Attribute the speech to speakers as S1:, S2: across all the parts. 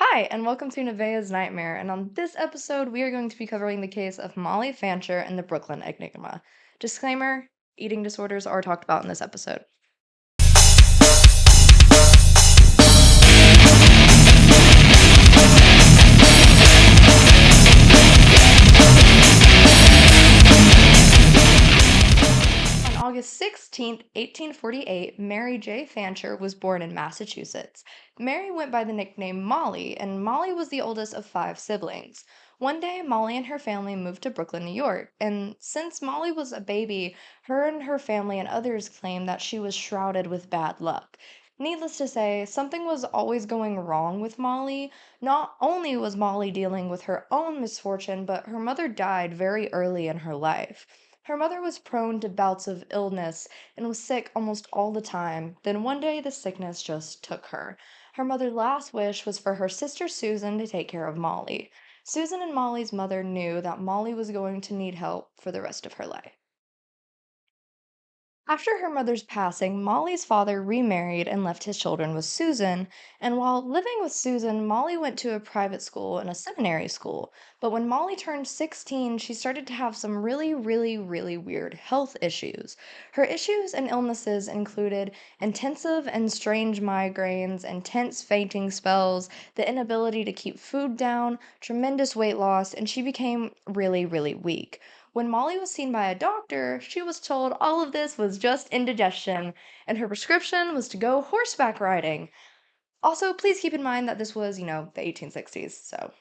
S1: Hi, and welcome to Nevaeh's Nightmare. And on this episode, we are going to be covering the case of Mollie Fancher and the Brooklyn Enigma. Disclaimer: eating disorders are talked about in this episode. On August 16th, 1848, Mary J. Fancher was born in Massachusetts. Mary went by the nickname Mollie, and Mollie was the oldest of five siblings. One day, Mollie and her family moved to Brooklyn, New York, and since Mollie was a baby, her and her family and others claimed that she was shrouded with bad luck. Needless to say, something was always going wrong with Mollie. Not only was Mollie dealing with her own misfortune, but her mother died very early in her life. Her mother was prone to bouts of illness and was sick almost all the time. Then one day the sickness just took her. Her mother's last wish was for her sister Susan to take care of Mollie. Susan and Mollie's mother knew that Mollie was going to need help for the rest of her life. After her mother's passing, Molly's father remarried and left his children with Susan. And while living with Susan, Molly went to a private school and a seminary school. But when Molly turned 16, she started to have some really weird health issues. Her issues and illnesses included intensive and strange migraines, intense fainting spells, the inability to keep food down, tremendous weight loss, and she became really weak. When Molly was seen by a doctor, she was told all of this was just indigestion, and her prescription was to go horseback riding. Also, please keep in mind that this was, the 1860s, so.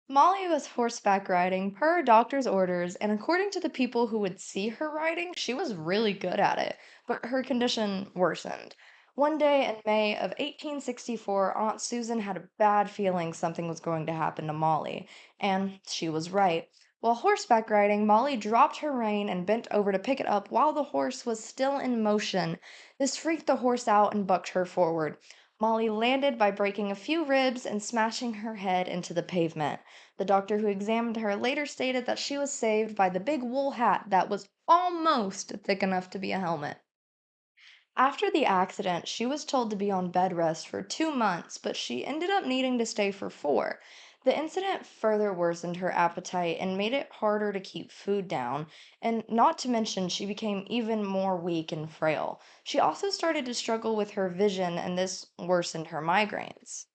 S1: Molly was horseback riding per doctor's orders, and according to the people who would see her riding, she was really good at it, but her condition worsened. One day in May of 1864, Aunt Susan had a bad feeling something was going to happen to Molly, and she was right. While horseback riding, Molly dropped her rein and bent over to pick it up while the horse was still in motion. This freaked the horse out and bucked her forward. Molly landed by breaking a few ribs and smashing her head into the pavement. The doctor who examined her later stated that she was saved by the big wool hat that was almost thick enough to be a helmet. After the accident, she was told to be on bed rest for 2 months, but she ended up needing to stay for four. The incident further worsened her appetite and made it harder to keep food down, and not to mention, she became even more weak and frail. She also started to struggle with her vision, and this worsened her migraines.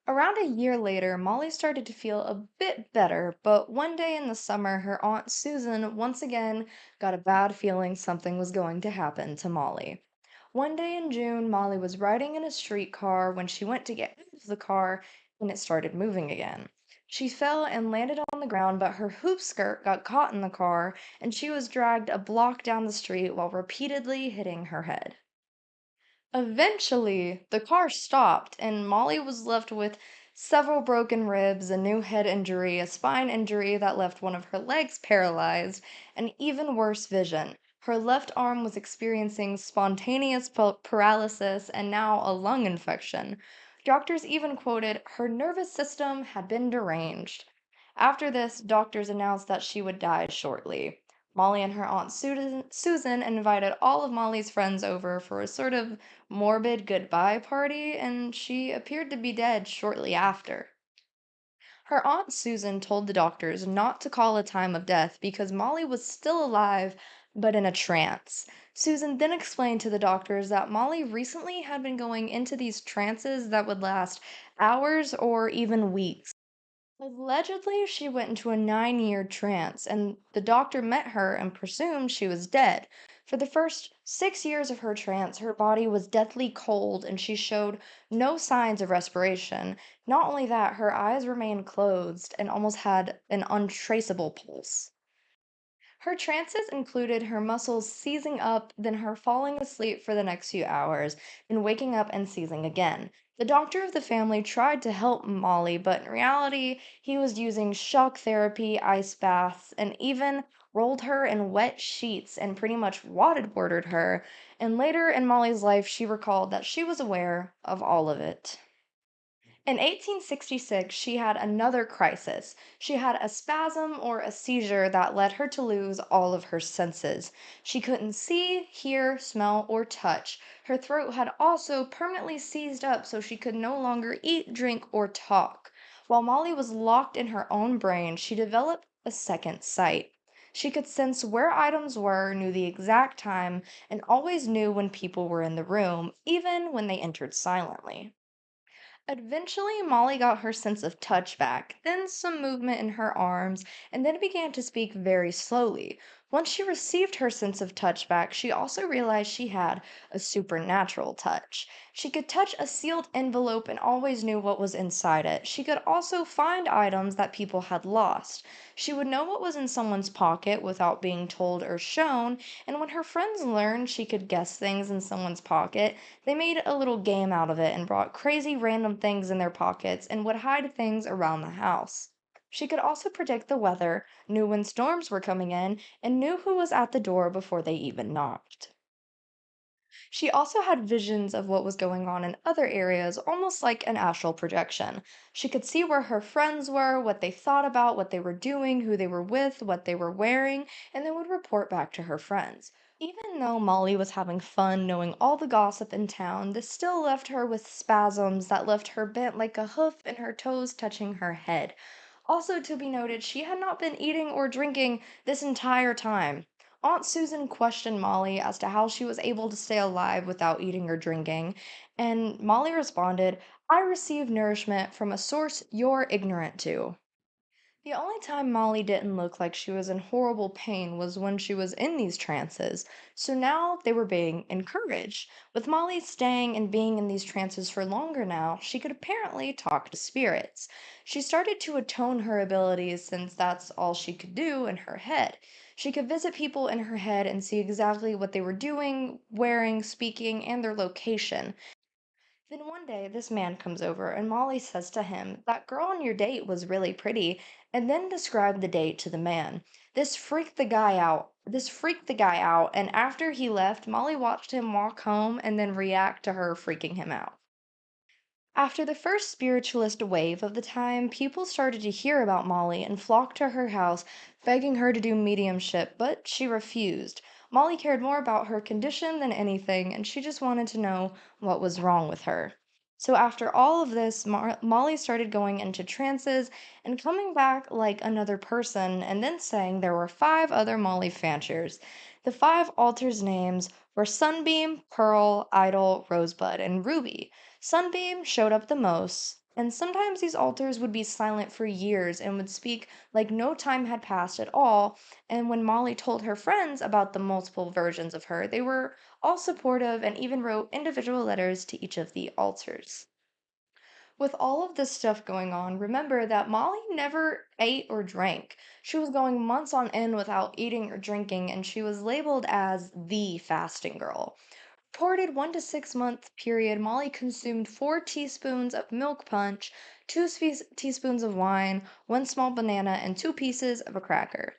S1: Around a year later, Molly started to feel a bit better, but one day in the summer, her Aunt Susan once again got a bad feeling something was going to happen to Molly. One day in June, Molly was riding in a streetcar when she went to get out of the car and it started moving again. She fell and landed on the ground, but her hoop skirt got caught in the car and she was dragged a block down the street while repeatedly hitting her head. Eventually, the car stopped, and Molly was left with several broken ribs, a new head injury, a spine injury that left one of her legs paralyzed, and even worse vision. Her left arm was experiencing spontaneous paralysis and now a lung infection. Doctors even quoted her nervous system had been deranged. After this, doctors announced that she would die shortly. Molly and her aunt Susan invited all of Molly's friends over for a sort of morbid goodbye party, and she appeared to be dead shortly after. Her aunt Susan told the doctors not to call a time of death because Molly was still alive, but in a trance. Susan then explained to the doctors that Molly recently had been going into these trances that would last hours or even weeks. Allegedly, she went into a 9-year trance, and the doctor met her and presumed she was dead. For the first 6 years of her trance, her body was deathly cold and she showed no signs of respiration. Not only that, her eyes remained closed and almost had an untraceable pulse. Her trances included her muscles seizing up, then her falling asleep for the next few hours, and waking up and seizing again. The doctor of the family tried to help Molly, but in reality, he was using shock therapy, ice baths, and even rolled her in wet sheets and pretty much waterboarded her. And later in Molly's life, she recalled that she was aware of all of it. In 1866, she had another crisis. She had a spasm or a seizure that led her to lose all of her senses. She couldn't see, hear, smell, or touch. Her throat had also permanently seized up so she could no longer eat, drink, or talk. While Molly was locked in her own brain, she developed a second sight. She could sense where items were, knew the exact time, and always knew when people were in the room, even when they entered silently. Eventually, Molly got her sense of touch back, then some movement in her arms, and then began to speak very slowly. Once she received her sense of touch back, she also realized she had a supernatural touch. She could touch a sealed envelope and always knew what was inside it. She could also find items that people had lost. She would know what was in someone's pocket without being told or shown, and when her friends learned she could guess things in someone's pocket, they made a little game out of it and brought crazy random things in their pockets and would hide things around the house. She could also predict the weather, knew when storms were coming in, and knew who was at the door before they even knocked. She also had visions of what was going on in other areas, almost like an astral projection. She could see where her friends were, what they thought about, what they were doing, who they were with, what they were wearing, and then would report back to her friends. Even though Molly was having fun knowing all the gossip in town, this still left her with spasms that left her bent like a hoof and her toes touching her head. Also, to be noted, she had not been eating or drinking this entire time. Aunt Susan questioned Molly as to how she was able to stay alive without eating or drinking, and Molly responded, I receive nourishment from a source you're ignorant to. The only time Molly didn't look like she was in horrible pain was when she was in these trances, so now they were being encouraged. With Molly staying and being in these trances for longer now, she could apparently talk to spirits. She started to atone her abilities since that's all she could do in her head. She could visit people in her head and see exactly what they were doing, wearing, speaking, and their location. Then one day, this man comes over, and Molly says to him, that girl on your date was really pretty, and then described the date to the man. This freaked the guy out, and after he left, Molly watched him walk home and then react to her freaking him out. After the first spiritualist wave of the time, people started to hear about Molly and flocked to her house, begging her to do mediumship, but she refused. Molly cared more about her condition than anything, and she just wanted to know what was wrong with her. So, after all of this, Molly started going into trances and coming back like another person, and then saying there were five other Molly Fanchers. The five altars' names were Sunbeam, Pearl, Idol, Rosebud, and Ruby. Sunbeam showed up the most, and sometimes these altars would be silent for years and would speak like no time had passed at all. And when Molly told her friends about the multiple versions of her, they were all supportive and even wrote individual letters to each of the altars. With all of this stuff going on, remember that Molly never ate or drank. She was going months on end without eating or drinking, and she was labeled as the fasting girl. Reported 1 to 6 month period, Molly consumed 4 teaspoons of milk punch, teaspoons of wine, one small banana, and 2 pieces of a cracker.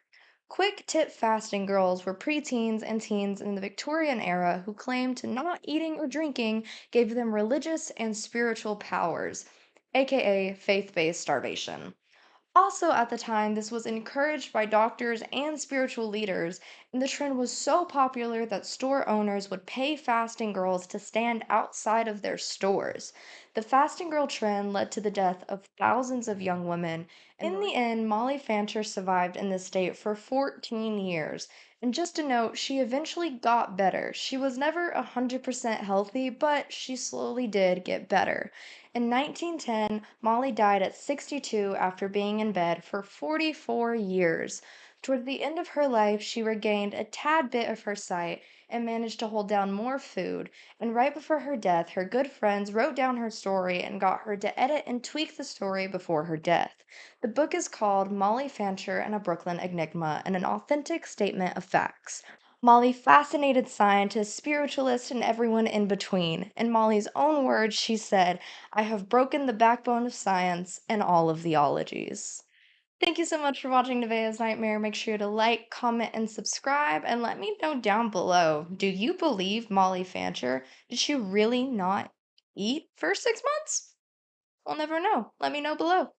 S1: Quick tip fasting girls were preteens and teens in the Victorian era who claimed to not eating or drinking gave them religious and spiritual powers, aka faith based starvation. Also, at the time, this was encouraged by doctors and spiritual leaders, and the trend was so popular that store owners would pay fasting girls to stand outside of their stores. The fasting girl trend led to the death of thousands of young women. In the end, Molly Fancher survived in this state for 14 years. And just a note, she eventually got better. She was never 100% healthy, but she slowly did get better. In 1910, Molly died at 62 after being in bed for 44 years. Toward the end of her life, she regained a tad bit of her sight and managed to hold down more food. And right before her death, her good friends wrote down her story and got her to edit and tweak the story before her death. The book is called Mollie Fancher and a Brooklyn Enigma and an authentic statement of facts. Molly fascinated scientists, spiritualists, and everyone in between. In Molly's own words, she said, I have broken the backbone of science and all of the ologies. Thank you so much for watching Nevaeh's Nightmare. Make sure to like, comment, and subscribe, and let me know down below. Do you believe Molly Fancher? Did she really not eat for 6 months? We'll never know. Let me know below.